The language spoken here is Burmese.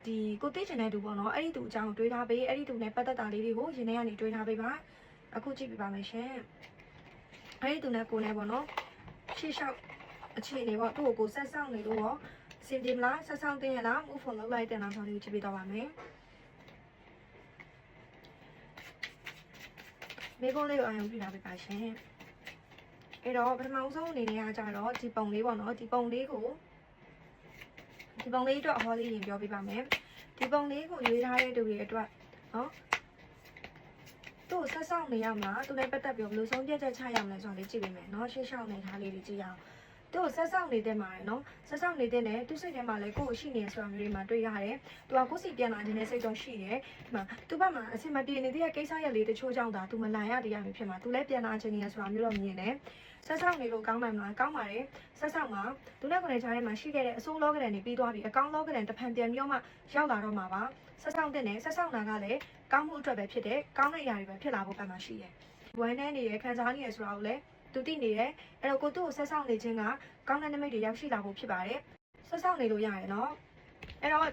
ဒီကိုသိချင်တဲ့သူပေါ့နော်အဲ့ဒီသူအကြောင်းတွေးထားပေးအဲ့ဒီသူနဲ့ပတ်သက်တာလေးတွေကိုရင်းနှီးကနေတွေးထားပေးပါအခုကြည့်ပြပါမယ်ရှင်အဲ့ဒီသူနဲ့ကိုနဲ့ပေါ့နော်ရှေ့လျှောက်အခြေအနေပေါ့သူ့ကိုဆက်ဆောင်နေလို့ရောစင်တင်မလားဆက်ဆောင်တင်ရလား move on လုပ်လိုက်တဲ့နောက်ဆုံးလေးကိုကြည့်ပြတော့ပါမယ်မေကုန်းလေးကိုအာရုံပြုထားပေးပါရှင်အဲ့တော့ပထမဆုံးအနေနဲ့ကကြတော့ဒီပုံလေးပေါ့နော်ဒီပုံလေးအတွက်အဟောလေးရင်ပြောပြပါမယ်ဒီပုံလေးကိုရွေးထားတဲ့သူတွေအတွက်နော်သူ့ဆက်ဆောင်နေရမလားသူနဲ့ပတ်သက်ပြီးဘယ်လိုဆုံးဖြတ်ချက်ချရမလဲဆိုတာလေးကြည့်ပေးမယ်နော်ရှေ့လျှောက်နေထားလေးတွေကြည့်ရအောင်သူ့ဆက်ဆောင်နေတဲ့မှာရယ်နော်ဆက်ဆောင်နေတဲ့နဲ့သူ့စိတ်ထဲမှာလည်းကိုယ့်ကိုရှိနေဆိုတာမျိုးတွေမှာတွေ့ရတယ်သူကကိုယ့်စီပြန်လာခြင်းနဲ့စိတ်တော့ရှိတယ်ဒီမှာသူ့ဘက်မှာအဆင်မပြေနေတဲ့ကိစ္စရက်လေးတချို့ကြောင့်ဒါသူမလာရတရားမျိုးဖြစ်မှာသူလည်းပြန်လာခြင်းနေရဆိုတာမျိုးတော့မြင်တယ်ဆက်ဆောင်နေလို့ကောင်းမှမလားကောင်းပါတယ်ဆက်ဆောင်မှာသူနဲ့ကိုယ်နဲ့ကြားထဲမှာရှိခဲ့တဲ့အဆိုးလောကဒဏ်တွေပြီးသွားပြီအကောင်းလောကဒဏ်တစ်ဖန်ပြန်ပြီးတော့မှရောက်လာတော့မှာပါဆက်ဆောင်တဲ့နဲ့ဆက်ဆောင်တာကလည်းကောင်းမှုအတွက်ပဲဖြစ်တယ်ကောင်းတဲ့အရာတွေပဲဖြစ်လာဖို့ပတ်မှာရှိတယ်ဝမ်းနဲ့နေရခံစားနေရဆိုတာကိုလည်းသူသိနေတယ်အဲ့တော့ကိုသူ့ကိုဆက်ဆောင်နေခြင်းကကောင်းတဲ့နိမိတ်တွေရောက်ရှိလာဖို့ဖြစ်ပါတယ်ဆက်ဆောင်နေလို့ရတယ်နော်အဲ့တော့